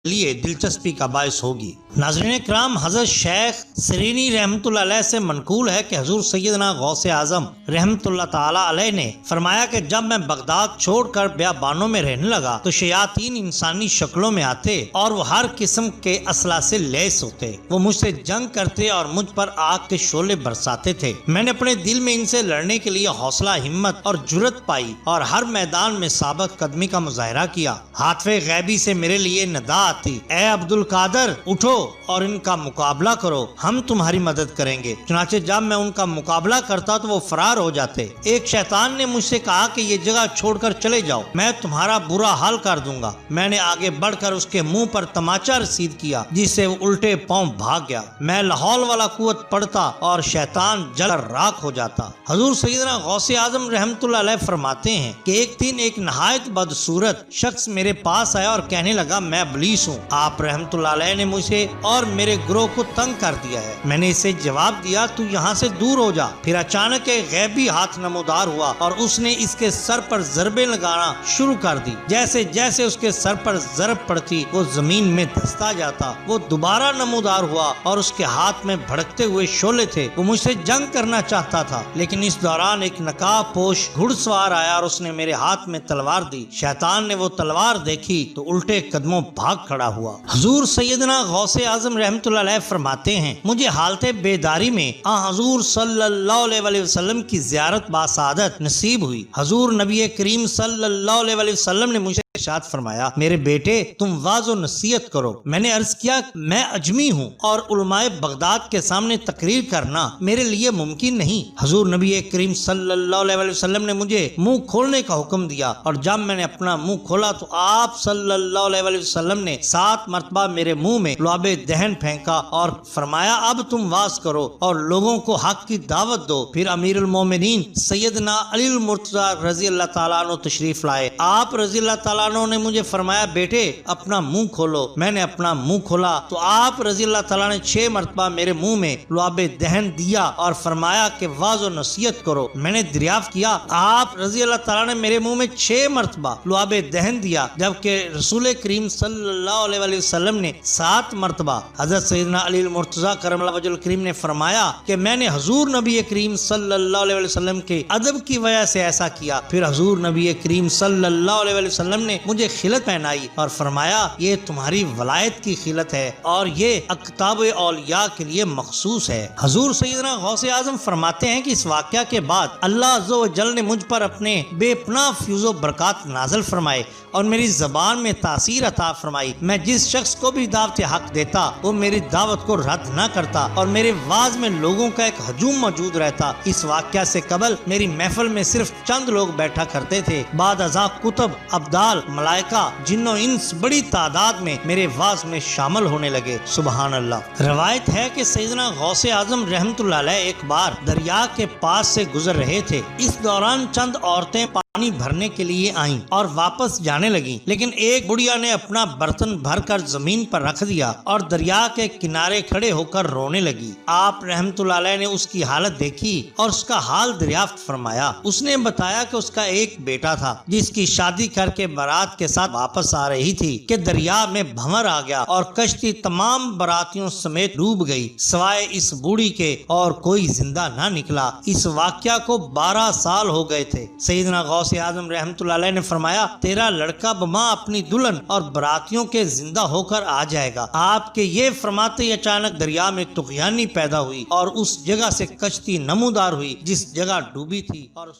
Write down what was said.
लिए दिलचस्पी का बायस होगी। नाज़रीन कराम, हज़रत शेख सरीनी रहमतुल्लाह अलैह से मनकूल है कि हजूर सैयदना गौसे आज़म रहमतुल्लाह ताला अलैह ने फरमाया कि जब मैं बगदाद छोड़कर बियाबानों में रहने लगा तो शयातीन इंसानी शक्लों में आते और वो हर किस्म के असला से लैस होते। वो मुझसे जंग करते और मुझ पर आग के शोले बरसाते थे। मैंने अपने दिल में इनसे लड़ने के लिए हौसला, हिम्मत और जुर्रत पाई और हर मैदान में साबित कदमी का मुजाहरा किया। हाथवे गैबी से मेरे लिए नदा आती, ए अब्दुल कादर उठो और इनका मुकाबला करो, हम तुम्हारी मदद करेंगे। चुनाचे जब मैं उनका मुकाबला करता तो वो फरार हो जाते। एक शैतान ने मुझसे कहा कि ये जगह छोड़कर चले जाओ, मैं तुम्हारा बुरा हाल कर दूंगा। मैंने आगे बढ़कर उसके मुंह पर तमाचा रसीद किया जिससे वो उल्टे पांव भाग गया। मैं लाहौल वाला कुवत पड़ता और शैतान जल राख हो जाता। हजूर सैयदना गौसे आजम रहमतुल्लाह अलैह फरमाते हैं कि एक दिन एक नहायत बदसूरत शख्स मेरे पास आया और कहने लगा, मैं इब्लीस हूँ। आप रहमतुल्लाह अलैह ने मुझे और मेरे ग्रोह को तंग कर दिया है। मैंने इसे जवाब दिया, तू यहाँ से दूर हो जा। फिर अचानक एक गैबी हाथ नमोदार हुआ और उसने इसके सर पर ज़रबे लगाना शुरू कर दी। जैसे जैसे उसके सर पर ज़रब पड़ती वो जमीन में धंसता जाता। वो दोबारा नमोदार हुआ और उसके हाथ में भड़कते हुए शोले थे। वो मुझसे जंग करना चाहता था, लेकिन इस दौरान एक नकाब पोश घुड़सवार आया और उसने मेरे हाथ में तलवार दी। शैतान ने वो तलवार देखी तो उल्टे कदमों भाग खड़ा हुआ। हुजूर सैयदना गौसे आजम रहमतुल्लाह अलैह फरमाते हैं, मुझे हालते बेदारी में हजूर सल्लल्लाहु अलैहि वसल्लम की ज़ियारत बासादत नसीब हुई। हजूर नबी करीम सल्लल्लाहु अलैहि वसल्लम ने मुझे इरशाद फरमाया, मेरे बेटे तुम वाज़ो नसीहत करो। मैंने अर्ज किया, मैं अजमी हूँ और उलमाए बगदाद के सामने तकरीर करना मेरे लिए मुमकिन नहीं। हजूर नबी करीम सल्लल्लाहु अलैहि वसल्लम ने मुझे मुंह खोलने का हुक्म दिया और जब मैंने अपना मुंह खोला तो आप सल्लल्लाहु अलैहि वसल्लम ने 7 मरतबा मेरे मुंह में लुआबे दहन फेंका और फरमाया, अब तुम वाज करो और लोगों को हक की दावत दो। फिर अमीरुल मोमिनीन सैयदना अली मुर्तज़ा रज़ी अल्लाह ताला अन्हु तशरीफ लाए। आप रज़ी अल्लाह ताला अन्हु ने मुझे फरमाया, बेटे अपना मुंह खोलो। मैंने अपना मुंह खोला तो आप रज़ी अल्लाह ताला ने 6 मरतबा मेरे मुंह में लुआबे दहन दिया और फरमाया कि वाज़ो नसीहत करो। मैंने दरियाफ्त किया, आप रज़ी अल्लाह ताला ने मेरे मुंह में 6 मरतबा लुआबे दहन दिया, जबकि रसूल करीम सल्लल्लाहु अलैहि वसल्लम ने 7 मरतबा। हजरत सैयदना अली मुर्तज़ा करमल्लाहु वजहुल करीम ने फरमाया कि मैंने हजूर नबी करीम सल्लल्लाहु अलैहि वसल्लम के अदब की वजह से ऐसा किया। फिर हजूर नबी करीम सल्लल्लाहु अलैहि वसल्लम ने मुझे खिलत पहनाई और फरमाया, ये तुम्हारी वलायत की खिलत है और ये अक्ताब औलिया के लिए मखसूस है। हजूर सैयदना गौसे आजम फरमाते हैं कि इस वाक़या के बाद अल्लाह अज़्ज़ा व जल ने मुझ पर अपने बेपनाह फ्यूज़ो बरकात नाज़िल फरमाए और मेरी ज़बान में तासीर अता फरमाई। मैं जिस शख्स को भी दावत हक देता वो मेरी दावत को रद्द न करता और मेरे वाज में लोगों का एक हजूम मौजूद रहता। इस वाक़या से कबल मेरी महफिल में सिर्फ चंद लोग बैठा करते थे। बाद अज़ा कुतुब, अब्दाल, मलाइका, जिन्नो इंस बड़ी तादाद में मेरे वाज में शामिल होने लगे। सुबहान अल्लाह। रवायत है कि सैयदना गौसे आजम रहमतुल्लाह अलैह एक बार दरिया के पास से गुजर रहे थे। इस दौरान चंद औरतें पानी भरने के लिए आईं और वापस जाने लगी, लेकिन एक बुढ़िया ने अपना बर्तन भरकर जमीन पर रख दिया और दरिया के किनारे खड़े होकर रोने लगी। आप रहमतुल्लाह अलैह ने उसकी हालत देखी और उसका हाल दरियाफ्त फरमाया। उसने बताया कि उसका एक बेटा था जिसकी शादी करके बारात के साथ वापस आ रही थी कि दरिया में भंवर आ गया और कश्ती तमाम बारातियों समेत डूब गई, सिवाय इस बूढ़ी के और कोई जिंदा न निकला। इस वाक़या को 12 साल हो गए थे। सैयदना गौसे आजम रहमतुल्लाह अलैह ने फरमाया, तेरा लड़का बमा अपनी दुल्हन और बरातियों के जिंदा होकर आ जाएगा। आपके ये फरमाते ही अचानक दरिया में तुग़यानी पैदा हुई और उस जगह से कश्ती नमूदार हुई जिस जगह डूबी थी और